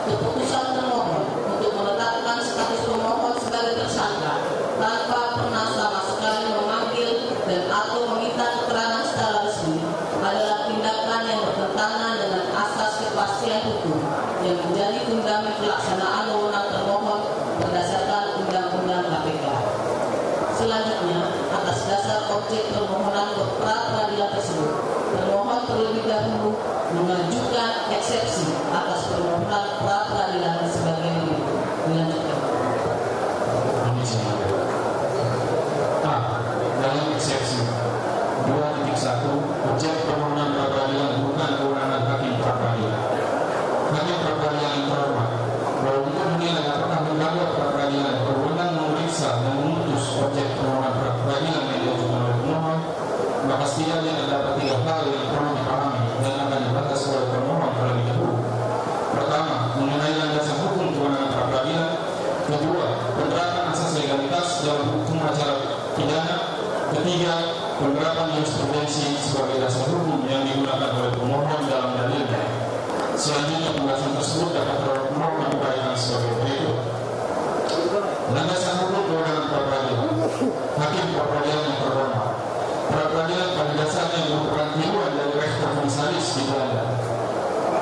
keputusan termohon untuk menetapkan status pemohon sebagai tersangka tanpa pernah sama sekali memanggil dan atau meminta keterangan secara resmi adalah tindakan yang bertentangan dengan asas kepastian hukum yang menjadi fundament pelaksanaan wewenang termohon berdasarkan Undang-Undang KPK. Selanjutnya, atas dasar objek permohonan pra-peradilan tersebut, termohon terlebih dahulu mengajukan eksepsi atas permohonan pra-peradilan sebagai berikut. Dilanjutkan. A. Dalam eksepsi 2.1 objek permohonan pra-peradilan bukan kewenangan hakim pra-peradilan. Hakim pra-peradilan yang terhormat, bahwa untuk menilai apakah lembaga pra-peradilan berwenang memeriksa dan memutus objek permohonan pra-peradilan yang diajukan oleh pemohon, maka setidaknya terdapat 3 hal yang perlu dipahami dan akan dibahas oleh pemohon terlebih dahulu. Pertama, mengenai landasan hukum kewenangan pra-peradilan. Kedua, penerapan asas legalitas dalam hukum acara pidana. Ketiga, penerapan jurisprudensi sebagai dasar hukum yang digunakan oleh pemohon dalam dalilnya. Selanjutnya, pembahasan tersebut dapat pemohon diuraikan sebagai berikut. Landasan hukum kewenangan pra-peradilan. Hakim pra-peradilan yang terhormat, pra-peradilan pada dasarnya merupakan tiruan dari Rechter Commissaris di Belanda.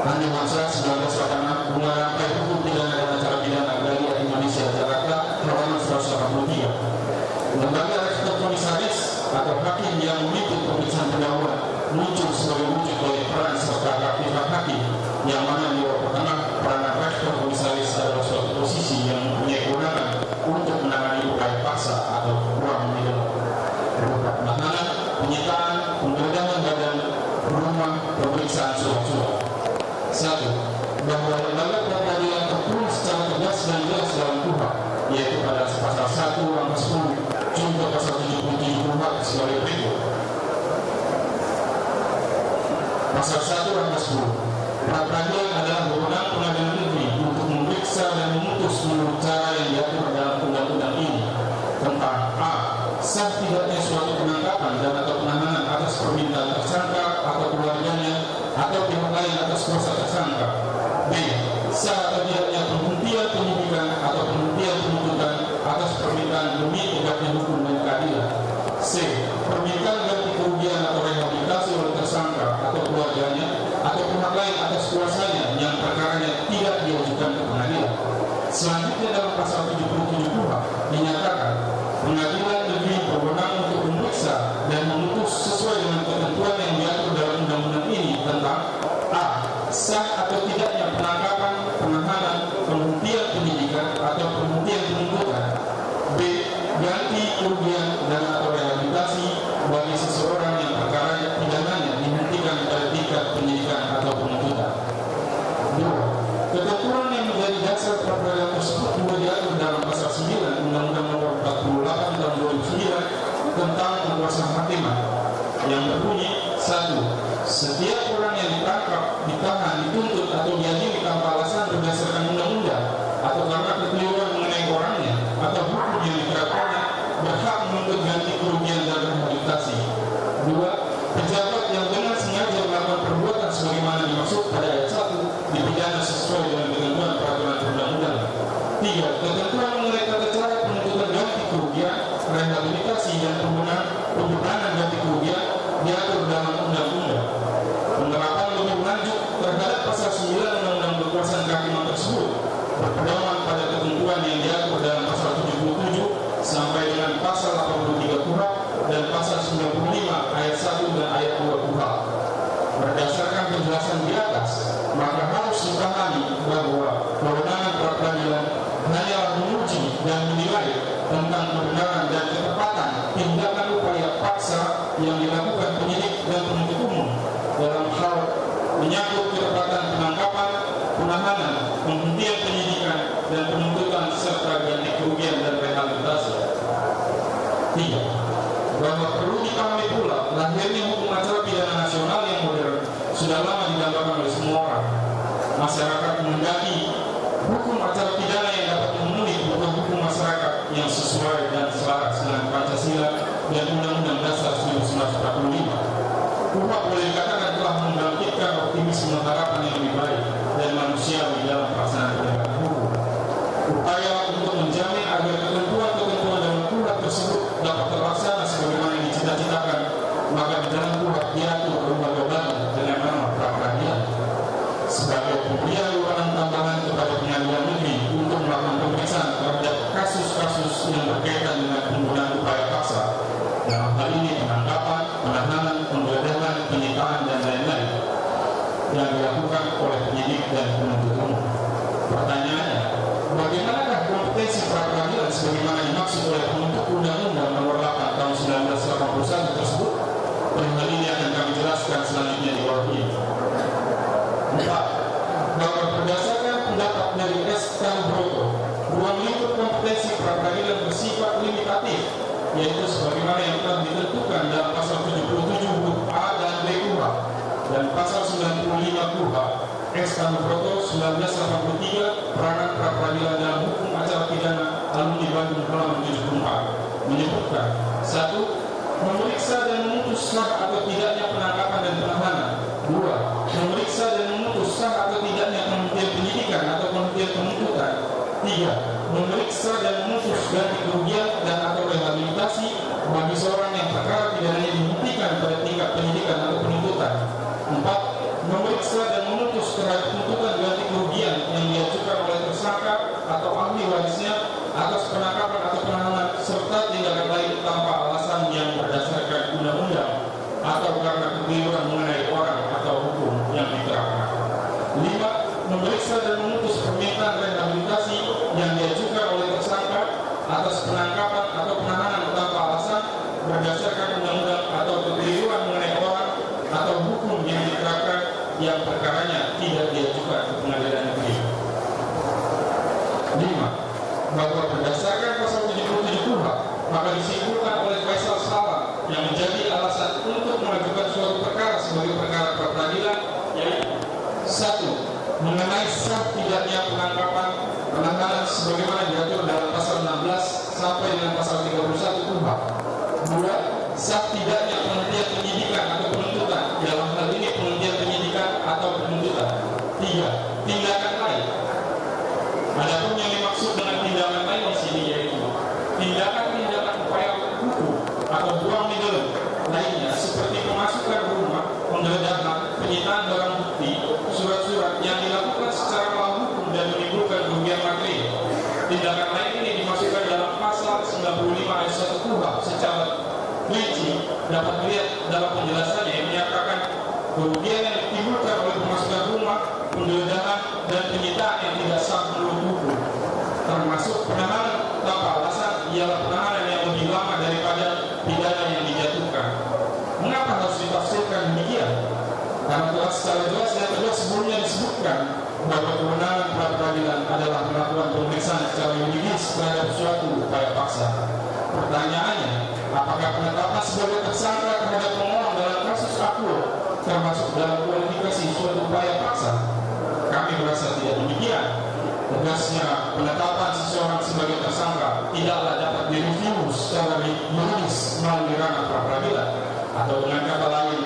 Andi Mansyah 1986 mengarangkan hukum pidana dan acara pidana Agraria Indonesia Jakarta halaman 183. Lembaga Rechter Commissaris atau hakim yang memimpin pemeriksaan pendahuluan muncul sebagai wujud dari peran serta keaktifan hakim, yang mana di bawah tengah peranan Rechter Commissaris adalah suatu posisi yang mempunyai kewenangan untuk menangani upaya paksa atau uang minum berupa penahanan, penyitaan, penggeledahan badan, rumah, pemeriksaan surat-surat. 1. Bahwa lembaga pra-peradilan tertulis secara tegas dan jelas dalam KUHP, yaitu pada pasal 1 angka 10 contoh pasal 77 KUHP sebagai berikut. Pasal 1 angka 10, pra-peradilan adalah wewenang pengadilan negeri untuk memeriksa dan memutus menurut cara yang diatur dalam undang-undang ini tentang a. sah tidaknya suatu penangkapan dan atau penahanan atas permintaan tersangka atau keluarganya atau pihak lain atas kuasa tersangka. B. Sah atau tidaknya penghentian penyidikan atau penghentian penuntutan atas permintaan demi tegaknya hukum dan keadilan. C. Permintaan ganti kerugian atau rehabilitasi oleh tersangka atau keluarganya atau pihak lain atas kuasanya yang perkaranya tidak diajukan ke pengadilan. Selanjutnya dalam pasal 77 KUHP dinyatakan pengadilan negeri berwenang untuk memeriksa dan memutus sesuai dengan ketentuan yang diatur dalam undang-undang ini tentang a. sah atau tidaknya penangkapan, penahanan, penghentian penyidikan atau penghentian penuntutan. B. Ganti kerugian dan atau rehabilitasi bagi seseorang yang perkara pidananya dihentikan pada tingkat penyidikan atau penuntutan. 2. Ketentuan yang menjadi dasar pra-peradilan tersebut juga diatur dalam pasal 9 Undang-Undang Nomor 48 Tahun 2009 tentang penguasaan hakiman yang berbunyi 1. Setiap orang yang ditangkap, ditahan, dituntut atau diadili tanpa alasan berdasarkan undang-undang atau karena kekeliruan mengenai orangnya atau hukum yang diterapkannya berhak menuntut ganti kerugian dan rehabilitasi. 2. Pejabat yang dengan sengaja melakukan perbuatan sebagaimana dimaksud pada ayat 1 dipidana sesuai dengan ketentuan peraturan perundang-undangan. 3. Ketentuan mengenai tata cara penuntutan ganti kerugian, rehabilitasi dan pembenahan ganti kerugian diatur dalam undang-undang. Penerapan lebih lanjut terhadap pasal 9 Undang-Undang Kekuasaan Kehakiman tersebut berpedoman pada ketentuan yang diatur dalam pasal 77 sampai dengan pasal 83 KUHP dan pasal 95 ayat 1 dan ayat 2 KUHP. Berdasarkan penjelasan di atas, maka harus dipahami bahwa kewenangan pra-peradilan hanyalah menguji dan menilai tentang kebenaran dan ketepatan tindakan upaya paksa yang dilakukan penyidik dan penuntut umum dalam hal menyangkut ketepatan penangkapan, penahanan, penghentian penyidikan dan penuntutan serta ganti kerugian dan rehabilitasi. 3. Bahwa perlu dipahami pula lahirnya hukum acara pidana nasional yang modern sudah lama didambakan oleh semua orang. Masyarakat menghendaki hukum acara pidana yang dapat memenuhi kebutuhan hukum masyarakat yang sesuai dan selaras dengan Pancasila dan Undang-Undang Dasar 1945. KUHP boleh dikatakan telah membangkitkan optimisme harapan yang lebih baik dan manusiawi dalam pelaksanaan Pertanyaannya, bagaimanakah kompetensi pra-peradilan sebagaimana dimaksud oleh pembentuk Undang-Undang Nomor 8 Tahun 1981 tersebut? Hal ini akan kami jelaskan selanjutnya di bawah ini. 4. Bahwa berdasarkan pendapat dari S. Broto, ruang lingkup kompetensi pra-peradilan bersifat limitatif, yaitu sebagaimana yang telah ditentukan dalam pasal 77 huruf A dan B KUHP dan pasal 95 KUHP. S. Broto 1983 peranan pra-peradilan dalam hukum acara pidana Alumni Bandung halaman 74 menyebutkan: 1. Memeriksa dan memutus sah atau tidaknya penangkapan dan penahanan. 2. Memeriksa dan memutus sah atau tidaknya penghentian penyidikan atau penghentian penuntutan. 3. Memeriksa dan memutus ganti kerugian dan atau rehabilitasi bagi seorang yang perkara pidananya dihentikan pada tingkat penyidikan atau penuntutan. 4. Memeriksa dan memutus terhadap tuntutan ganti kerugian yang diajukan oleh tersangka atau ahli warisnya atas penangkapan atau penahanan serta tindakan lain tanpa alasan yang berdasarkan undang-undang atau karena kekeliruan mengenai orang atau hukum yang diterapkan. 5. Memeriksa dan memutus permintaan rehabilitasi yang diajukan oleh tersangka atas penangkapan atau penahanan tanpa alasan berdasarkan undang-undang atau kekeliruan mengenai orang atau hukum yang diterapkan yang perkaranya tidak diajukan ke pengadilan negeri. 5. Bahwa berdasarkan pasal 77 KUHP, maka disimpulkan oleh Faisal Salam yang menjadi alasan untuk mengajukan suatu perkara sebagai perkara pra-peradilan, yaitu 1. Mengenai sah tidaknya penangkapan penahanan sebagaimana diatur dalam pasal 16 sampai dengan pasal 31 KUHP. 2. Sah tidaknya penghentian penyidikan atau penuntutan, dalam hal ini penghentian penyidikan atau penuntutan. 3. Tindakan lain. Adapun yang dimaksud dengan tindakan lain di sini yaitu tindakan-tindakan upaya hukum atau buang minum lainnya seperti pemasukan rumah, penggeledahan, penyitaan barang bukti, surat-surat yang dilakukan secara melawan hukum dan menimbulkan kerugian materi. Tindakan lain ini dimasukkan dalam pasal 95 ayat 1 KUHP secara rinci dapat dilihat dalam penjelasannya yang menyatakan kerugian yang ditimbulkan oleh pemasukan rumah, penggeledahan dan penyitaan yang tidak sah menurut hukum, termasuk penahanan tanpa alasan ialah penahanan yang lebih lama daripada pidana yang dijatuhkan. Mengapa harus ditafsirkan demikian? Karena telah secara jelas dan tegas sebelumnya disebutkan bahwa kewenangan pra-peradilan adalah melakukan pemeriksaan secara yuridis terhadap suatu upaya paksa. Pertanyaannya, apakah penetapan sebagai tersangka terhadap pemohon dalam kasus akuo termasuk dalam kualifikasi suatu upaya paksa? Kami merasa tidak demikian. Tegasnya penetapan seseorang sebagai tersangka tidaklah dapat direview secara yuridis melalui ranah pra-peradilan, atau dengan kata lain,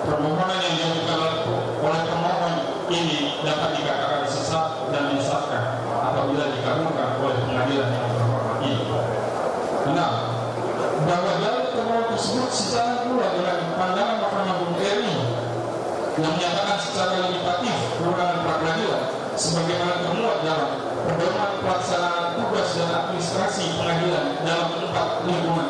permohonan yang diajukan oleh pemohon ini dapat dikatakan sesat dan menyesatkan apabila dikabulkan oleh pengadilan yang terhormat ini. 6. Bahwa dalil termohon tersebut sejalan pula dengan pandangan Mahkamah Agung RI yang menyatakan secara limitatif kewenangan pra-peradilan sebagaimana termuat dalam pedoman pelaksanaan tugas dan administrasi pengadilan dalam 4 lingkungan